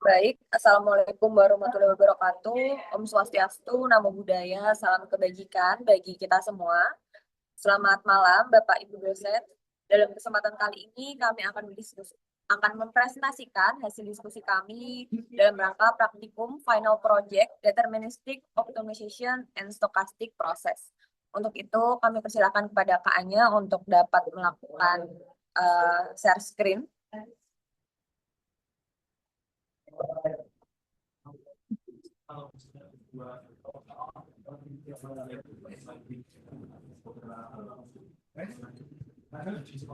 Baik, Assalamualaikum warahmatullahi wabarakatuh. Om Swastiastu, Namo Buddhaya, salam kebajikan bagi kita semua. Selamat malam, Bapak Ibu dosen. Dalam kesempatan kali ini kami akan mempresentasikan hasil diskusi kami dalam rangka praktikum Final Project Deterministic Optimization and Stochastic Process. Untuk itu kami persilakan kepada Kak Anya untuk dapat melakukan share screen.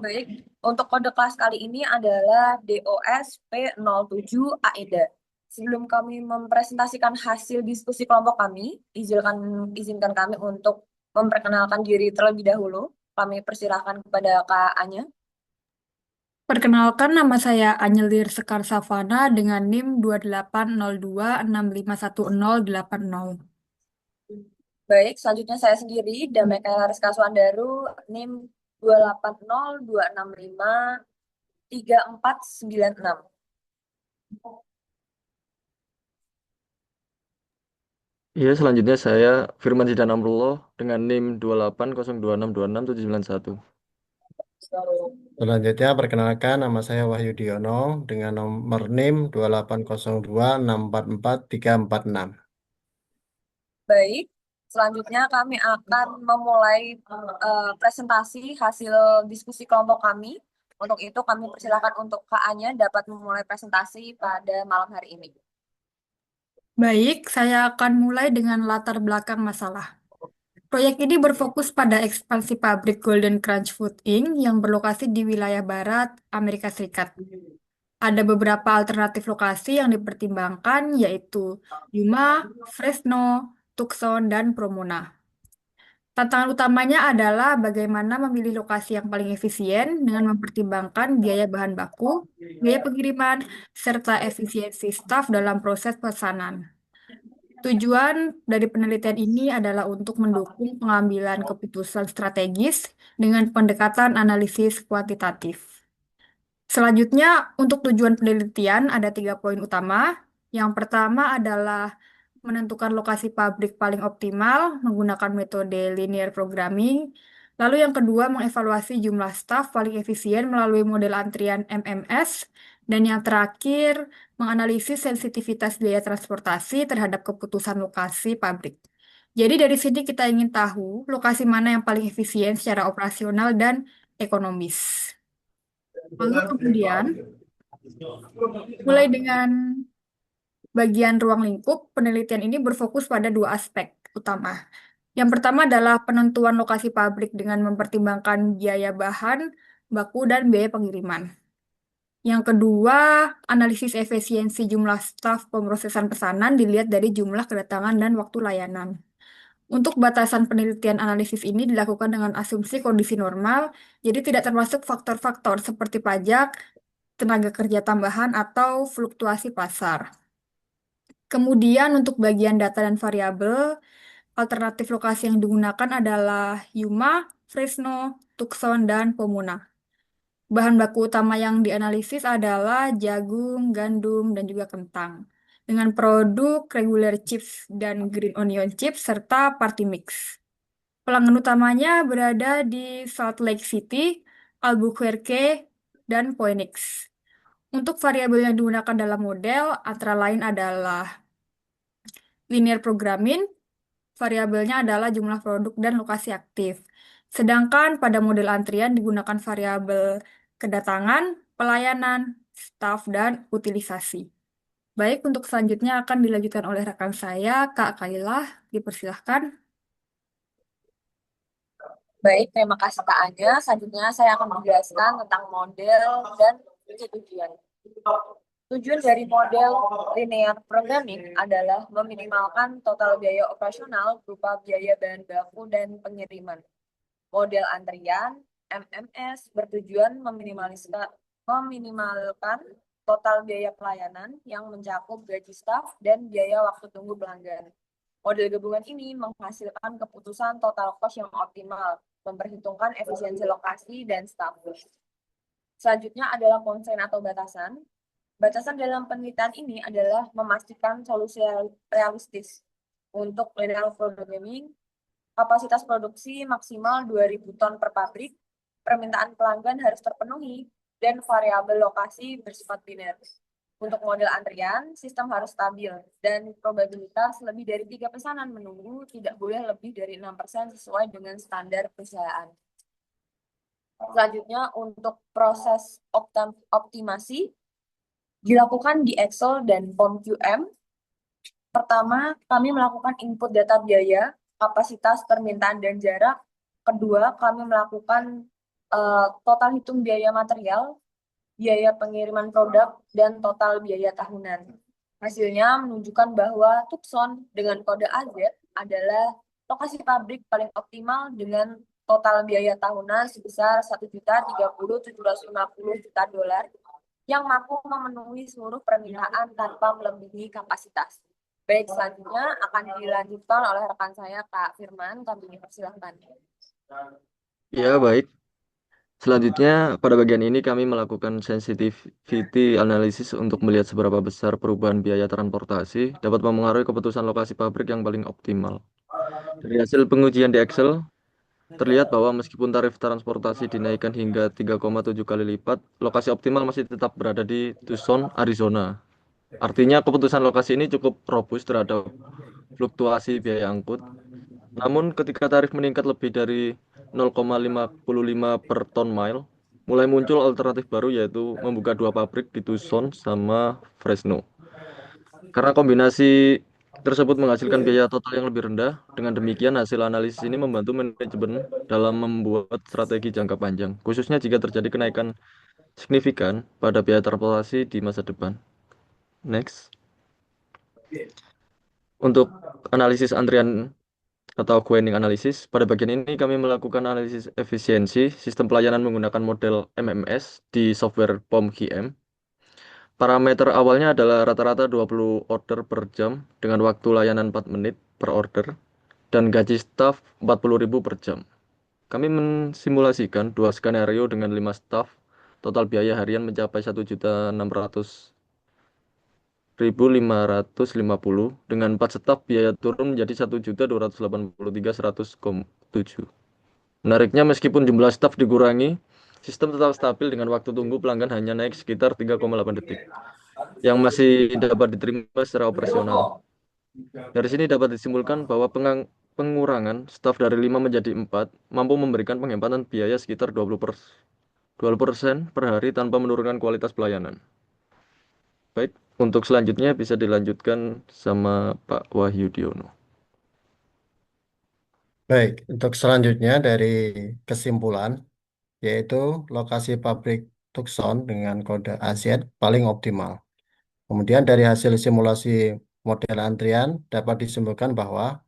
Baik, untuk kode kelas kali ini adalah DOS P07 AEDA. Sebelum kami mempresentasikan hasil diskusi kelompok kami, izinkan kami untuk memperkenalkan diri terlebih dahulu. Kami persilahkan kepada Kak Anya. Perkenalkan, nama saya Anyelir Sekar Savana dengan NIM 2802651080. Baik, selanjutnya saya sendiri, Damai Kayla Rizka Suandaru, NIM 28026534496. Iya, selanjutnya saya Firman Zidan Amrullah dengan NIM 28026267791. Selanjutnya, perkenalkan nama saya Wahyu Diono dengan nomor NIM 28026444346. Baik, selanjutnya kami akan memulai presentasi hasil diskusi kelompok kami. Untuk itu kami persilakan untuk Kak Anya dapat memulai presentasi pada malam hari ini. Baik, saya akan mulai dengan latar belakang masalah. Proyek ini berfokus pada ekspansi pabrik Golden Crunch Food Inc. yang berlokasi di wilayah barat Amerika Serikat. Ada beberapa alternatif lokasi yang dipertimbangkan, yaitu Yuma, Fresno, Tucson, dan Pomona. Tantangan utamanya adalah bagaimana memilih lokasi yang paling efisien dengan mempertimbangkan biaya bahan baku, biaya pengiriman, serta efisiensi staf dalam proses pesanan. Tujuan dari penelitian ini adalah untuk mendukung pengambilan keputusan strategis dengan pendekatan analisis kuantitatif. Selanjutnya, untuk tujuan penelitian ada 3 poin utama. Yang pertama adalah menentukan lokasi pabrik paling optimal menggunakan metode linear programming. Lalu yang kedua, mengevaluasi jumlah staf paling efisien melalui model antrian MMS. Dan yang terakhir, menganalisis sensitivitas biaya transportasi terhadap keputusan lokasi pabrik. Jadi dari sini kita ingin tahu lokasi mana yang paling efisien secara operasional dan ekonomis. Lalu kemudian, mulai dengan bagian ruang lingkup, penelitian ini berfokus pada 2 aspek utama. Yang pertama adalah penentuan lokasi pabrik dengan mempertimbangkan biaya bahan, baku, dan biaya pengiriman. Yang kedua, analisis efisiensi jumlah staf pemrosesan pesanan dilihat dari jumlah kedatangan dan waktu layanan. Untuk batasan penelitian analisis ini dilakukan dengan asumsi kondisi normal, jadi tidak termasuk faktor-faktor seperti pajak, tenaga kerja tambahan, atau fluktuasi pasar. Kemudian untuk bagian data dan variabel, alternatif lokasi yang digunakan adalah Yuma, Fresno, Tucson, dan Pomona. Bahan baku utama yang dianalisis adalah jagung, gandum, dan juga kentang. Dengan produk regular chips dan green onion chips serta party mix. Pelanggan utamanya berada di Salt Lake City, Albuquerque, dan Phoenix. Untuk variabel yang digunakan dalam model antara lain adalah linear programming, variabelnya adalah jumlah produk dan lokasi aktif. Sedangkan pada model antrian digunakan variabel kedatangan, pelayanan, staf, dan utilisasi. Baik, untuk selanjutnya akan dilanjutkan oleh rekan saya, Kak Kailah. Dipersilahkan. Baik, terima kasih Kak Anya. Selanjutnya saya akan menjelaskan tentang model dan tujuan. Tujuan dari model linear programming adalah meminimalkan total biaya operasional berupa biaya bahan baku dan pengiriman. Model antrian MMS bertujuan meminimalkan total biaya pelayanan yang mencakup gaji staf dan biaya waktu tunggu pelanggan. Model gabungan ini menghasilkan keputusan total cost yang optimal, memperhitungkan efisiensi lokasi dan staf. Selanjutnya adalah konsen atau batasan. Batasan dalam penelitian ini adalah memastikan solusi realistis untuk linear programming, kapasitas produksi maksimal 2.000 ton per pabrik, permintaan pelanggan harus terpenuhi, dan variabel lokasi bersifat biner. Untuk model antrian, sistem harus stabil, dan probabilitas lebih dari 3 pesanan menunggu tidak boleh lebih dari 6% sesuai dengan standar perusahaan. Selanjutnya, untuk proses optimasi dilakukan di Excel dan POM-QM. Pertama, kami melakukan input data biaya, kapasitas, permintaan, dan jarak. Kedua, kami melakukan total hitung biaya material, biaya pengiriman produk, dan total biaya tahunan. Hasilnya menunjukkan bahwa Tucson dengan kode AZ adalah lokasi pabrik paling optimal dengan total biaya tahunan sebesar $1.030.750 juta yang mampu memenuhi seluruh permintaan tanpa melebihi kapasitas. Baik, selanjutnya akan dilanjutkan oleh rekan saya, Kak Firman. Kami persilahkan. Ya, baik. Selanjutnya, pada bagian ini kami melakukan sensitivity analysis untuk melihat seberapa besar perubahan biaya transportasi dapat memengaruhi keputusan lokasi pabrik yang paling optimal. Dari hasil pengujian di Excel, terlihat bahwa meskipun tarif transportasi dinaikkan hingga 3,7 kali lipat, lokasi optimal masih tetap berada di Tucson, Arizona. Artinya keputusan lokasi ini cukup robust terhadap fluktuasi biaya angkut. Namun ketika tarif meningkat lebih dari 0,55 per ton mile, mulai muncul alternatif baru yaitu membuka dua pabrik di Tucson sama Fresno. Karena kombinasi tersebut menghasilkan biaya total yang lebih rendah, dengan demikian hasil analisis ini membantu manajemen dalam membuat strategi jangka panjang, khususnya jika terjadi kenaikan signifikan pada biaya transportasi di masa depan. Next. Untuk analisis antrian atau queuing analisis, pada bagian ini kami melakukan analisis efisiensi sistem pelayanan menggunakan model MMS di software POM-QM. Parameter awalnya adalah rata-rata 20 order per jam dengan waktu layanan 4 menit per order dan gaji staf 40.000 per jam. Kami mensimulasikan dua skenario dengan 5 staf, total biaya harian mencapai 1.600.550 dengan 4 staf biaya turun menjadi 1.283.100,7. Menariknya, meskipun jumlah staf dikurangi, sistem tetap stabil dengan waktu tunggu pelanggan hanya naik sekitar 3,8 detik, yang masih dapat diterima secara operasional. Dari sini dapat disimpulkan bahwa pengurangan staf dari 5 menjadi 4 mampu memberikan penghematan biaya sekitar 20% per hari tanpa menurunkan kualitas pelayanan. Baik, untuk selanjutnya bisa dilanjutkan sama Pak Wahyudiono. Baik, untuk selanjutnya dari kesimpulan, yaitu lokasi pabrik Tucson dengan kode AZ paling optimal. Kemudian dari hasil simulasi model antrian dapat disimpulkan bahwa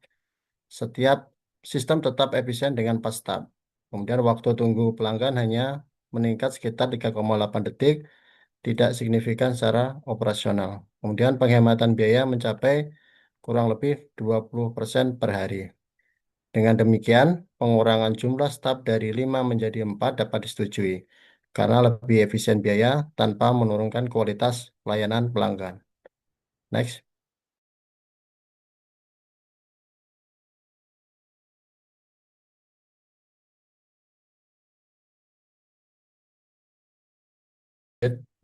setiap sistem tetap efisien dengan 4 step. Kemudian waktu tunggu pelanggan hanya meningkat sekitar 3,8 detik, tidak signifikan secara operasional. Kemudian penghematan biaya mencapai kurang lebih 20% per hari. Dengan demikian, pengurangan jumlah staf dari 5 menjadi 4 dapat disetujui karena lebih efisien biaya tanpa menurunkan kualitas pelayanan pelanggan. Next.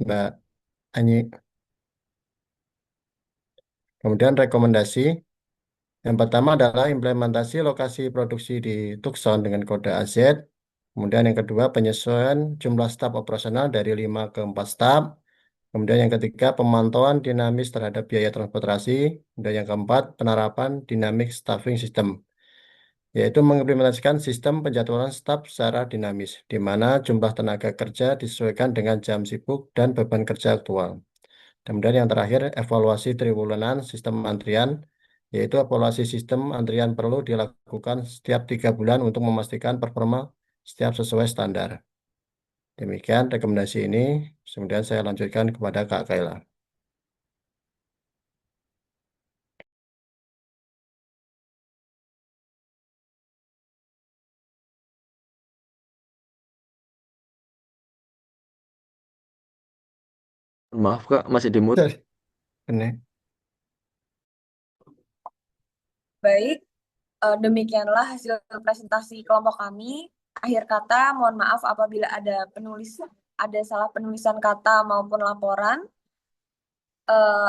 Mbak Anyi. Kemudian rekomendasi. Yang pertama adalah implementasi lokasi produksi di Tucson dengan kode AZ. Kemudian yang kedua, penyesuaian jumlah staf operasional dari 5 ke 4 staf. Kemudian yang ketiga, pemantauan dinamis terhadap biaya transportasi. Dan yang keempat, penerapan dynamic staffing system, yaitu mengimplementasikan sistem penjadwalan staf secara dinamis, di mana jumlah tenaga kerja disesuaikan dengan jam sibuk dan beban kerja aktual. Kemudian yang terakhir, evaluasi triwulan sistem antrian, yaitu evaluasi sistem antrian perlu dilakukan setiap 3 bulan untuk memastikan performa setiap sesuai standar. Demikian rekomendasi ini. Kemudian saya lanjutkan kepada Kak Kaila. Maaf Kak, masih di mute. Ini. Baik, demikianlah hasil presentasi kelompok kami. Akhir kata, mohon maaf apabila ada salah penulisan kata maupun laporan.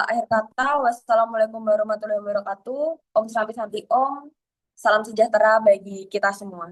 Akhir kata, wassalamualaikum warahmatullahi wabarakatuh. Om Santi Santi Om. Salam sejahtera bagi kita semua.